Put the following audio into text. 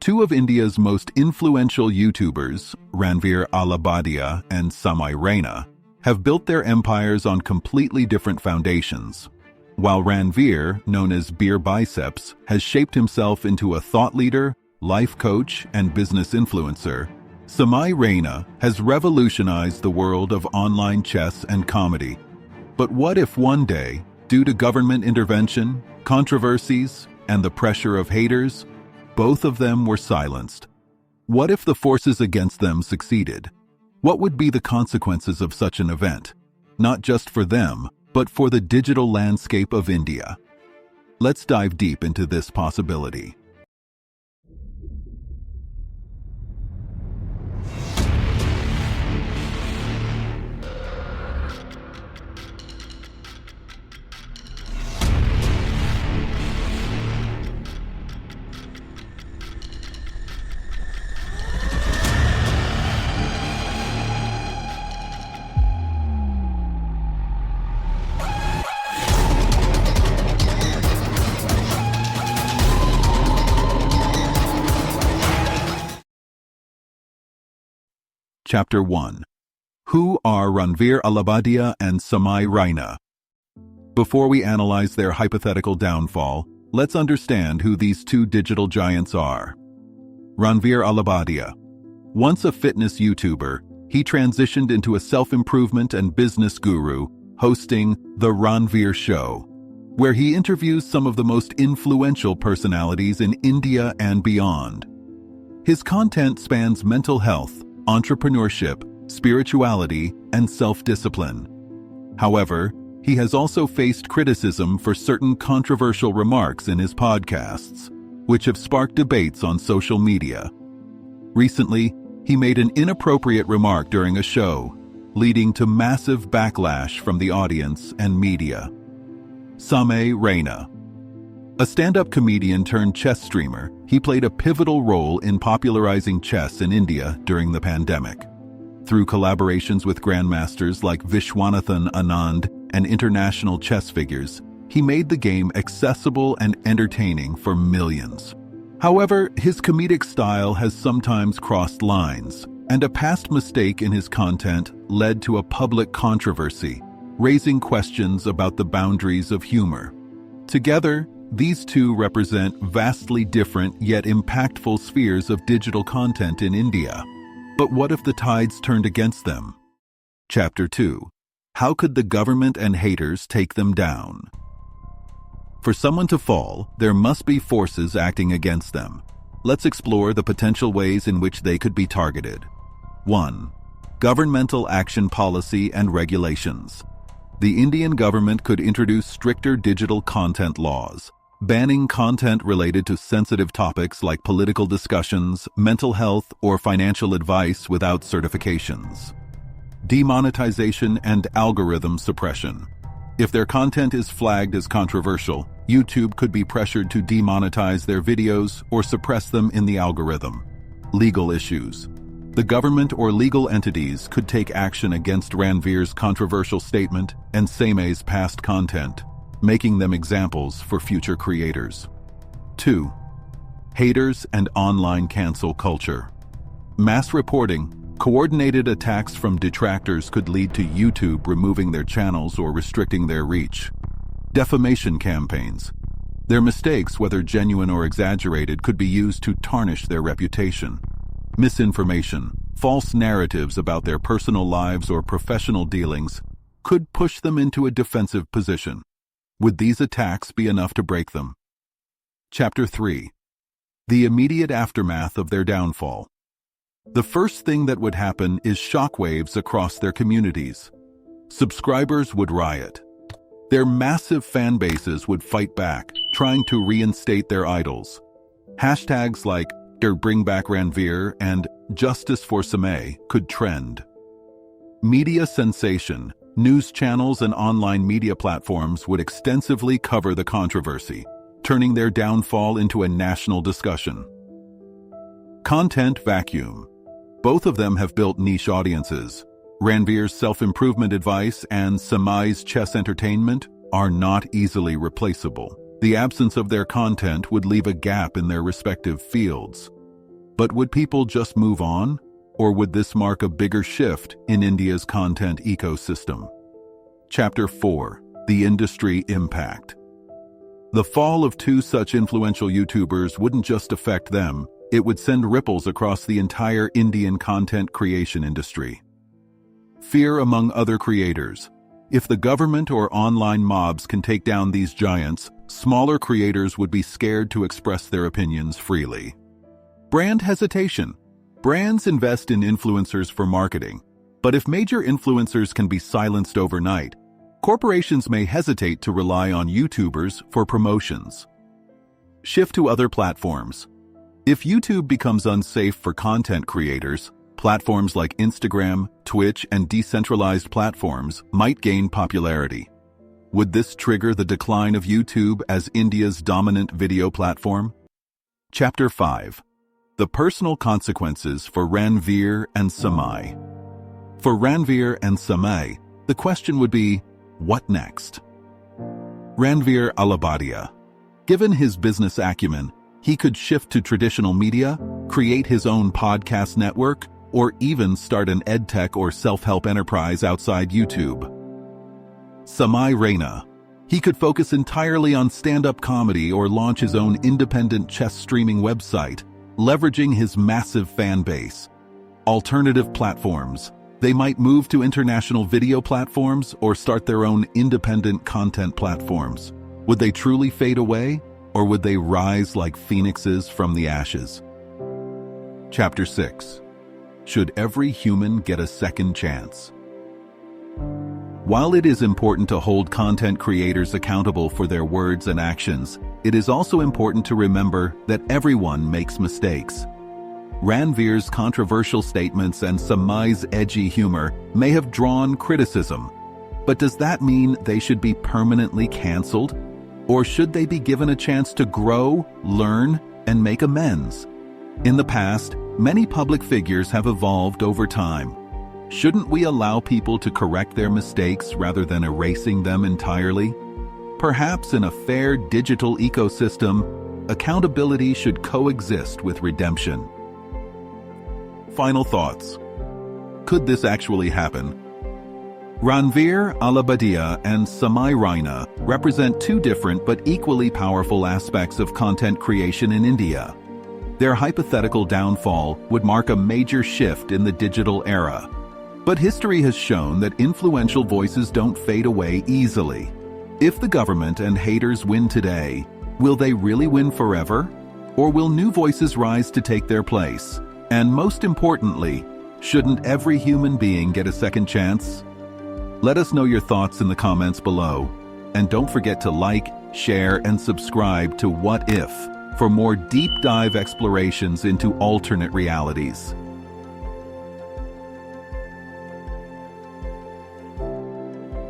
Two of India's most influential YouTubers, Ranveer Allahbadia and Samay Raina, have built their empires on completely different foundations. While Ranveer, known as Beer Biceps, has shaped himself into a thought leader, life coach, and business influencer, Samay Raina has revolutionized the world of online chess and comedy. But what if one day, due to government intervention, controversies, and the pressure of haters, both of them were silenced? What if the forces against them succeeded? What would be the consequences of such an event? Not just for them, but for the digital landscape of India. Let's dive deep into this possibility. Chapter 1. Who are Ranveer Allahbadia and Samay Raina? Before we analyze their hypothetical downfall, let's understand who these two digital giants are. Ranveer Allahbadia. Once a fitness YouTuber, he transitioned into a self-improvement and business guru, hosting The Ranveer Show, where he interviews some of the most influential personalities in India and beyond. His content spans mental health, entrepreneurship, spirituality, and self-discipline. However, he has also faced criticism for certain controversial remarks in his podcasts, which have sparked debates on social media. Recently, he made an inappropriate remark during a show, leading to massive backlash from the audience and media. Samay Raina. A stand-up comedian turned chess streamer, he played a pivotal role in popularizing chess in India during the pandemic. Through collaborations with grandmasters like Vishwanathan Anand and international chess figures, he made the game accessible and entertaining for millions. However, his comedic style has sometimes crossed lines, and a past mistake in his content led to a public controversy, raising questions about the boundaries of humor. Together, these two represent vastly different yet impactful spheres of digital content in India. But what if the tides turned against them? Chapter 2. How could the government and haters take them down? For someone to fall, there must be forces acting against them. Let's explore the potential ways in which they could be targeted. 1. Governmental action policy and regulations. The Indian government could introduce stricter digital content laws, banning content related to sensitive topics like political discussions, mental health, or financial advice without certifications. Demonetization and algorithm suppression. If their content is flagged as controversial, YouTube could be pressured to demonetize their videos or suppress them in the algorithm. Legal issues. The government or legal entities could take action against Ranveer's controversial statement and Samay's past content, making them examples for future creators. 2. Haters and online cancel culture. Mass reporting, coordinated attacks from detractors could lead to YouTube removing their channels or restricting their reach. Defamation campaigns. Their mistakes, whether genuine or exaggerated, could be used to tarnish their reputation. Misinformation, false narratives about their personal lives or professional dealings could push them into a defensive position. Would these attacks be enough to break them? Chapter 3. The immediate aftermath of their downfall. The first thing that would happen is shockwaves across their communities. Subscribers would riot. Their massive fan bases would fight back, trying to reinstate their idols. Hashtags like Bring Back Ranveer and Justice for Samay could trend. Media sensation. News channels and online media platforms would extensively cover the controversy, turning their downfall into a national discussion. Content vacuum. Both of them have built niche audiences. Ranveer's self-improvement advice and Samay's chess entertainment are not easily replaceable. The absence of their content would leave a gap in their respective fields. But would people just move on? Or would this mark a bigger shift in India's content ecosystem? Chapter 4. The Industry Impact. The fall of two such influential YouTubers wouldn't just affect them, it would send ripples across the entire Indian content creation industry. Fear among other creators. If the government or online mobs can take down these giants, smaller creators would be scared to express their opinions freely. Brand hesitation. Brands invest in influencers for marketing, but if major influencers can be silenced overnight, corporations may hesitate to rely on YouTubers for promotions. Shift to other platforms. If YouTube becomes unsafe for content creators, platforms like Instagram, Twitch, and decentralized platforms might gain popularity. Would this trigger the decline of YouTube as India's dominant video platform? Chapter 5. The Personal Consequences for Ranveer and Samay. For Ranveer and Samay, the question would be, what next? Ranveer Allahbadia. Given his business acumen, he could shift to traditional media, create his own podcast network, or even start an edtech or self-help enterprise outside YouTube. Samay Raina. He could focus entirely on stand-up comedy or launch his own independent chess streaming website, leveraging his massive fan base. Alternative platforms. They might move to international video platforms or start their own independent content platforms. Would they truly fade away, or would they rise like phoenixes from the ashes? Chapter 6. Should every human get a second chance? While it is important to hold content creators accountable for their words and actions, it is also important to remember that everyone makes mistakes. Ranveer's controversial statements and Samay's edgy humor may have drawn criticism, but does that mean they should be permanently canceled? Or should they be given a chance to grow, learn, and make amends? In the past, many public figures have evolved over time. Shouldn't we allow people to correct their mistakes rather than erasing them entirely? Perhaps in a fair digital ecosystem, accountability should coexist with redemption. Final thoughts. Could this actually happen? Ranveer Allahbadia and Samay Raina represent two different but equally powerful aspects of content creation in India. Their hypothetical downfall would mark a major shift in the digital era. But history has shown that influential voices don't fade away easily. If the government and haters win today, will they really win forever? Or will new voices rise to take their place? And most importantly, shouldn't every human being get a second chance? Let us know your thoughts in the comments below. And don't forget to like, share, and subscribe to What If for more deep dive explorations into alternate realities.